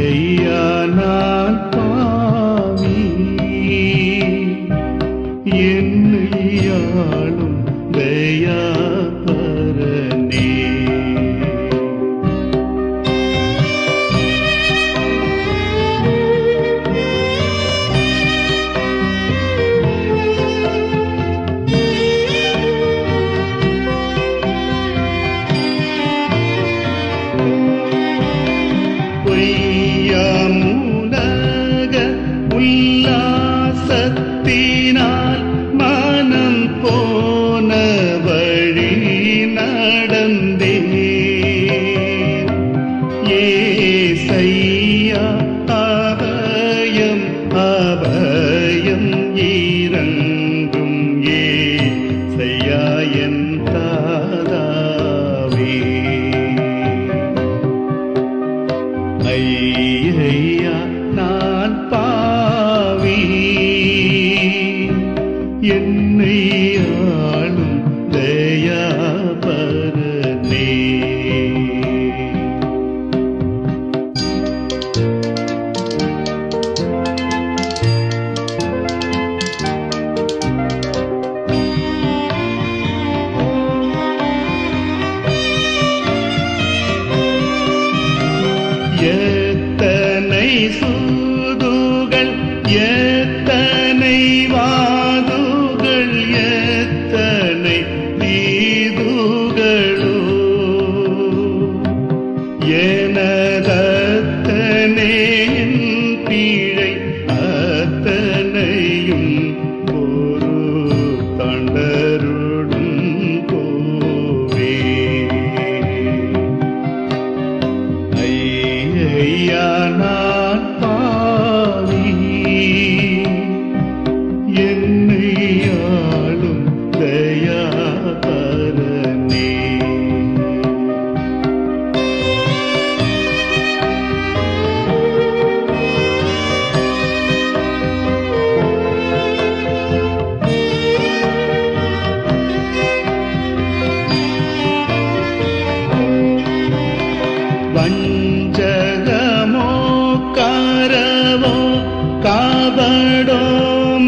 ஐயா நான் பாவி, என்னையாளும் தயாபரனே. பொய்யாமுலக உல்லாசத்தினால் மனம் போன வழி நடந்தேன். ஏசையா அபயம் அபயம் இறங்கும் ஏசையா என் தாதாவே. ஐயா நான் பாவி, என்னை ஆளும் தயாபரனே. எத்தனை சூதுகள் எத்தனை வாதுகள் எத்தனை தீதுகளோ, எனதத்தனே என் பிழை அத்தனையும் ஒரு தண்டருடும் போவே. ஐயா நான் பாவி, என்னை ஆளும் தயாபரனே. வஞ்சகமோ கரவோ காபடோ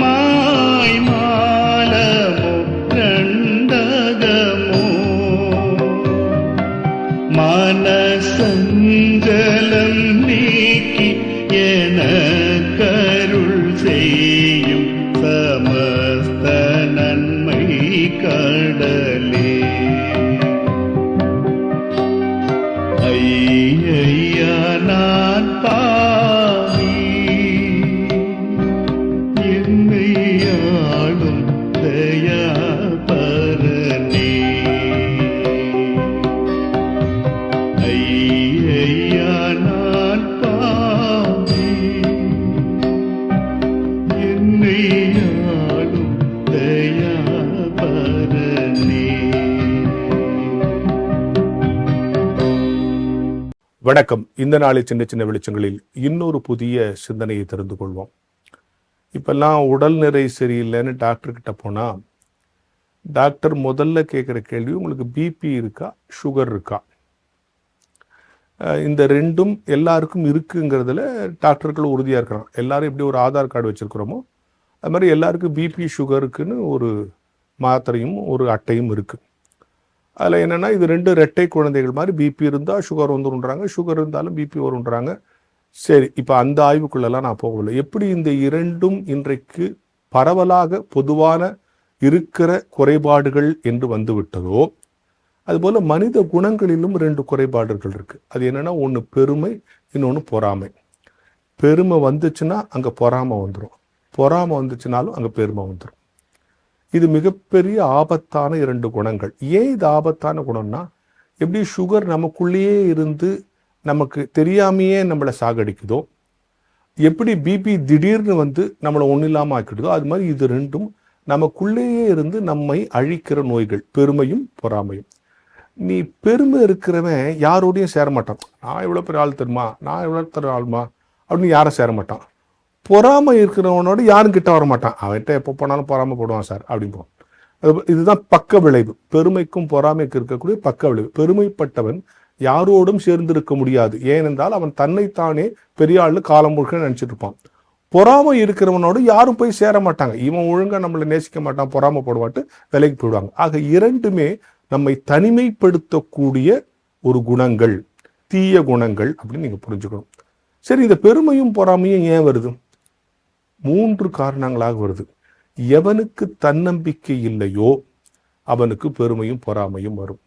மாய் மாலமோ ரண்டகமோ, மனசஞ்சலம் நீக்கி எனக்கருள் செய்யும் சமஸ்த நன்மை கடலே. ஐயா நான் பாவி, என்னை ஆளும் தயாபரனே. ஐயா நான் பாவி, என்னை ஆளும் தயாபரனே. வணக்கம். இந்த நாளை சின்ன சின்ன வெளிச்சங்களில் இன்னொரு புதிய சிந்தனையை தெரிந்து கொள்வோம். இப்பெல்லாம் உடல் நிறை சரியில்லைன்னு டாக்டர்கிட்ட போனால் டாக்டர் முதல்ல கேட்குற கேள்வி, உங்களுக்கு பிபி இருக்கா, சுகர் இருக்கா? இந்த ரெண்டும் எல்லாருக்கும் இருக்குங்கிறதுல டாக்டர்கள் உறுதியாக இருக்கிறாங்க. எல்லாரும் எப்படி ஒரு ஆதார் கார்டு வச்சுருக்கிறோமோ அது மாதிரி எல்லாருக்கும் பிபி சுகருக்குன்னு ஒரு மாத்திரையும் ஒரு அட்டையும் இருக்குது. அதில் என்னென்னா, இது ரெண்டு ரெட்டை குழந்தைகள் மாதிரி, பிபி இருந்தால் சுகர் வந்துருன்றாங்க, சுகர் இருந்தாலும் பிபி வருன்றாங்க. சரி, இப்போ அந்த ஆய்வுக்குள்ளெல்லாம் நான் போகவில்லை. எப்படி இந்த இரண்டும் இன்றைக்கு பரவலாக பொதுவான இருக்கிற குறைபாடுகள் என்று வந்துவிட்டதோ, அதுபோல் மனித குணங்களிலும் ரெண்டு குறைபாடுகள் இருக்குது. அது என்னென்னா, ஒன்று பெருமை, இன்னொன்று பொறாமை. பெருமை வந்துச்சுன்னா அங்கே பொறாமை வந்துடும், பொறாமை வந்துச்சுனாலும் அங்கே பெருமை வந்துடும். இது மிகப்பெரிய ஆபத்தான இரண்டு குணங்கள். ஏன் இது ஆபத்தான குணம்னா, எப்படி சுகர் நமக்குள்ளேயே இருந்து நமக்கு தெரியாமையே நம்மளை சாகடிக்குதோ, எப்படி பிபி திடீர்னு வந்து நம்மளை ஒன்றும் இல்லாமல் ஆக்கிடுதோ, அது மாதிரி இது ரெண்டும் நமக்குள்ளேயே இருந்து நம்மை அழிக்கிற நோய்கள், பெருமையும் பொறாமையும். நீ பெருமை இருக்கிறவன் யாரோடையும் சேர மாட்டான். நான் எவ்வளோ பெரிய ஆள் தெரியுமா, நான் எவ்வளோ பெரிய ஆளுமா அப்படின்னு யாரும் சேர மாட்டான். பொறாமை இருக்கிறவனோட யாரும் கிட்ட வர மாட்டான். அவன்கிட்ட எப்போ போனாலும் பொறாமை போடுவான் சார் அப்படிம்போம். இதுதான் பக்க விளைவு. பெருமைக்கும் பொறாமைக்கும் இருக்கக்கூடிய பக்க விளைவு. பெருமைப்பட்டவன் யாரோடும் சேர்ந்திருக்க முடியாது. ஏனென்றால் அவன் தன்னைத்தானே பெரிய ஆளு காலம் முழுக்க நினைச்சிட்டு இருப்பான். பொறாமை இருக்கிறவனோடு யாரும் போய் சேர மாட்டாங்க. இவன் ஒழுங்கா நம்மளை நேசிக்க மாட்டான், பொறாமைப்படுவாட்டு விலைக்கு போயிடுவாங்க. ஆக இரண்டுமே நம்மை தனிமைப்படுத்தக்கூடிய ஒரு குணங்கள், தீய குணங்கள் அப்படின்னு நீங்க புரிஞ்சுக்கணும். சரி, இந்த பெருமையும் பொறாமையும் ஏன் வருது? 3 காரணங்களாக வருது. எவனுக்கு தன்னம்பிக்கை இல்லையோ அவனுக்கு பெருமையும் பொறாமையும் வரும்.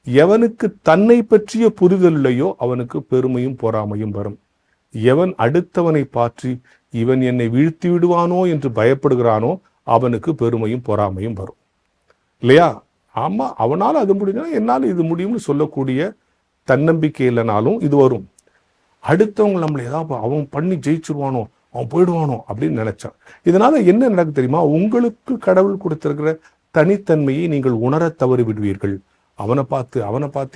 எவனுக்கு தன்னை பற்றிய புரிதல் இல்லையோ அவனுக்கு பெருமையும் பொறாமையும் வரும். எவன் அடுத்தவனை பார்த்து இவன் என்னை வீழ்த்தி விடுவானோ என்று பயப்படுகிறானோ அவனுக்கு பெருமையும் பொறாமையும் வரும். இல்லையா? ஆமா, அவனால் அது முடியும், என்னால் இது முடியும்னு சொல்லக்கூடிய தன்னம்பிக்கை இல்லைனாலும் இது வரும். அடுத்தவங்க நம்மளை ஏதாவது அவன் பண்ணி ஜெயிச்சிருவானோ, அவன் போயிடுவானோ அப்படின்னு நினைச்சான். இதனால என்ன நடக்கு தெரியுமா? உங்களுக்கு கடவுள் கொடுத்திருக்கிற தனித்தன்மையை நீங்கள் உணர தவறி விடுவீர்கள். அவனை பார்த்து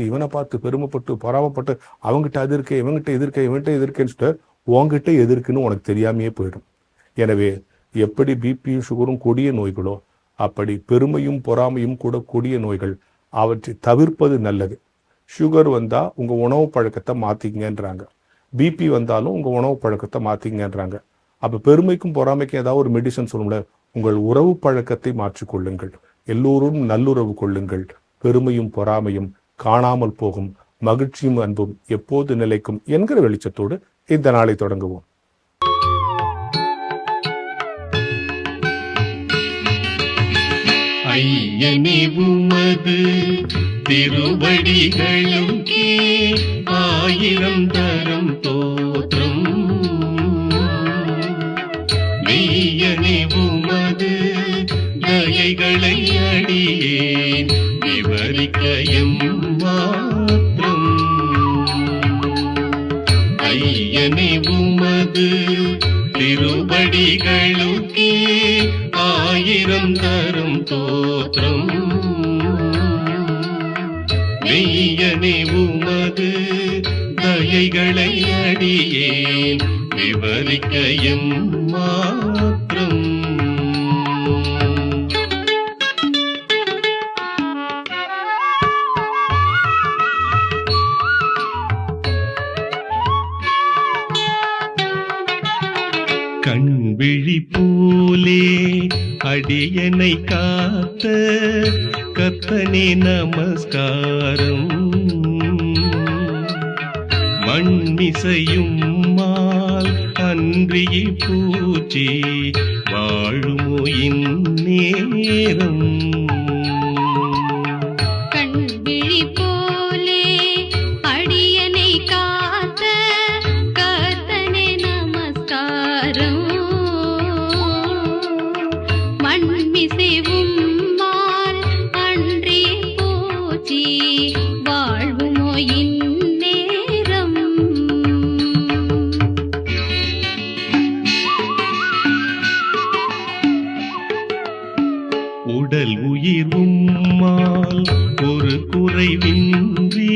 இவனை பார்த்து பெருமைப்பட்டு பொறாமப்பட்டு அவங்ககிட்ட அது இருக்கே, இவங்கிட்ட எதிர்க்க, இவன்கிட்ட எதிர்க்கேன்னு சொல்லிட்டு உங்ககிட்ட எதிர்க்குன்னு உனக்கு தெரியாமையே போயிடும். எனவே எப்படி பிபியும் சுகரும் கொடிய நோய்களோ அப்படி பெருமையும் பொறாமையும் கூட கொடிய நோய்கள். அவற்றை தவிர்ப்பது நல்லது. சுகர் வந்தா உங்க உணவு பழக்கத்தை மாத்திங்கன்றாங்க. பிபி வந்தாலும் உங்க உணவு பழக்கத்தை மாத்திங்கன்றாங்க. அப்ப பெருமைக்கும் பொறாமைக்கும் ஏதாவது ஒரு மெடிசன் சொல்லும்ல, உங்கள் உறவு பழக்கத்தை மாற்றிக்கொள்ளுங்கள். எல்லோரும் நல்லுறவு கொள்ளுங்கள். பெருமையும் பொறாமையும் காணாமல் போகும். மகிழ்ச்சியும் அன்பும் எப்போது நிலைக்கும் என்கிற வெளிச்சத்தோடு இந்த நாளை தொடங்குவோம். ஐயனே உமது திருவடிகளுக்கே 1000 தரம் தோற்றம். மெய்யனே உமது தயைகளை அடியேன் விவரிக்க எம்மாத்திரம். ஐயனே உமது திருவடிகளுக்கே 1000 தரம் தோற்றம். மெய்யனே உமது தயைகளை அடியேன் விவரிக்க எம்மாத்திரம். கண்விழி போலே அடியனை காத்த கர்த்தனே நமஸ்காரம். மண்மிசையும் மால் அன்றியை பூச்சி வாழுமோ இந்நேரம். உடல் உயிர் உம்மால் ஒரு குறைவின்றி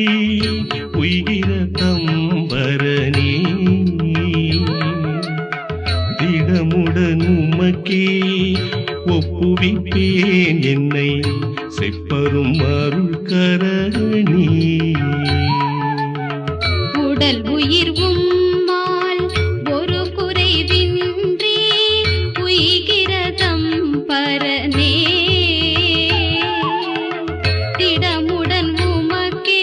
உயிர தம்பரனே. திடமுடன் உமக்கே ஒப்புவிப்பேன் என்னை செப்பரும் அருள் கரணி. உடல் உயிர் உம்மால் ஒரு குறைவின்றி உய்கிற தம்பரனே. திடமுடன் உமக்கே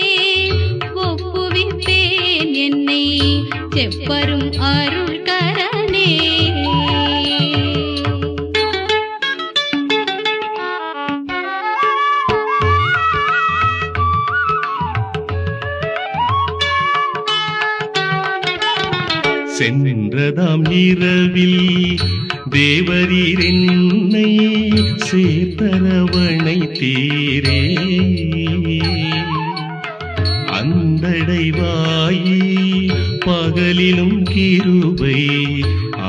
ஒப்புவிப்பேன் என்னை செப்பரும் அருள் கரணே. சென்றதாம் இரவில் தேவரீர் என்னை சேர்த்தரவணை தீரே. அந்தடைவாயி பகலிலும் கிருபை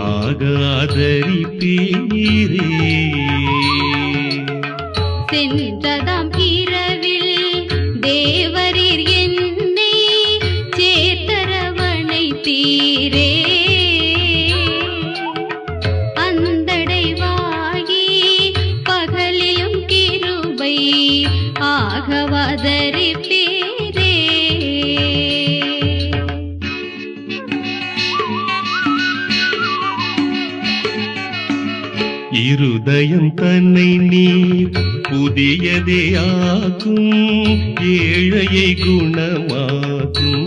ஆகாதரிப்பீரே. சென்றதாம் இரவில் தேவரீர் என்னை சேர்த்தரவணை தீரே. அந்தடைவாகி பகலிலும் கிருபை ஆகவாதரிப்பீரே. இருதயம் தன்னை நீர் புதியதே ஆக்கும், ஏழையை குணமாக்கும்.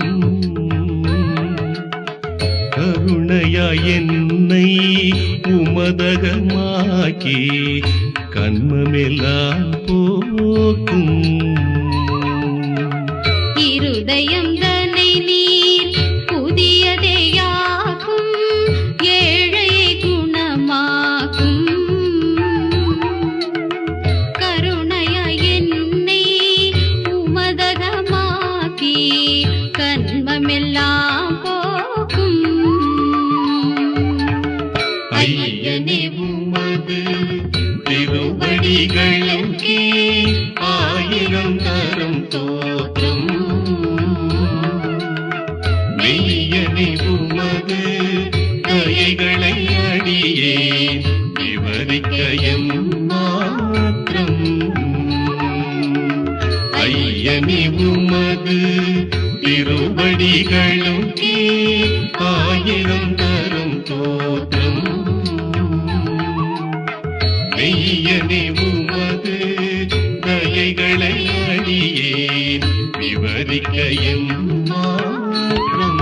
கருணையாய் என்னை உமதகமாக்கி கண்மமெல்லாம் போக்கும். இருதயம் தன்னை நீர் புதியதையாக்கும், ஏழையை குணமாக்கும். கருணையாய் என்னை உமதகமாக்கி கண்மமெல்லாம் போக்கும். ஐயனே உமது திருவடிகளுக்கே ஆயிரம் தரம் தோற்றம். மெய்யனே உமது தயைகளை அடியே விவரிக்க எம்மாத்திரம். ஐயனே உமது திருவடிகளுக்கே ஆயிரம் தரம் தோற்றம். மெய்யனே உமது தயைகளை அடியேன் விவரிக்க எம்மாத்திரம்.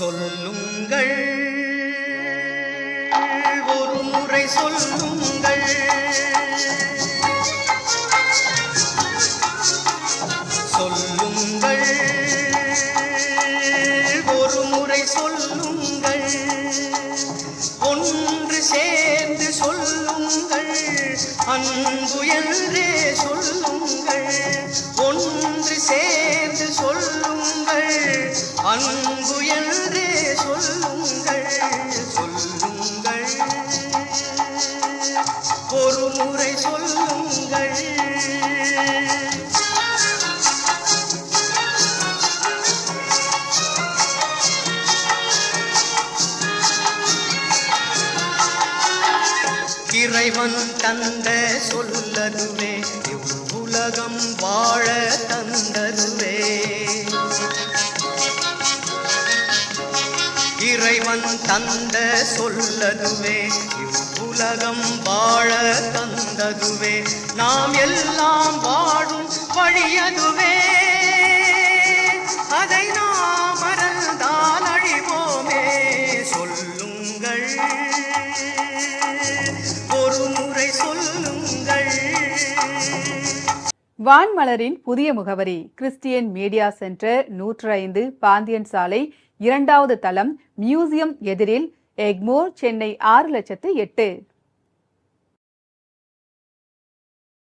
சொல்லுங்கள், ஒரு முறை சொல்லுங்கள், சொல்லுங்கள், ஒரு முறை சொல்லுங்கள், ஒன்று சேர்ந்து சொல்லுங்கள், அன்பு என்றே சொல்லுங்கள், ஒன்று சேர்ந்து சொல்லுங்கள், அன்பு என்றே சொல்லுங்கள், சொல்லுங்கள், ஒரு முறை சொல்லுங்கள். இறைவன் தந்த சொல்லதுவே, உலகம் வாழ தந்ததுவே. இறைவன் தந்த சொல்லதுவே, உலகம் வாழ தந்ததுவே. நாம் எல்லாம் வாழும் வழியதுவே, அதை நாம் மறந்தால் அழிவோமே. சொல்லுங்கள், ஒரு முறை சொல்லுங்கள். வான்மலரின் புதிய முகவரி கிறிஸ்டியன் மீடியா சென்டர், 105 பாந்தியன் சாலை, 2வது தளம், மியூசியம் எதிரில், எக்மோர், சென்னை 6,08,000.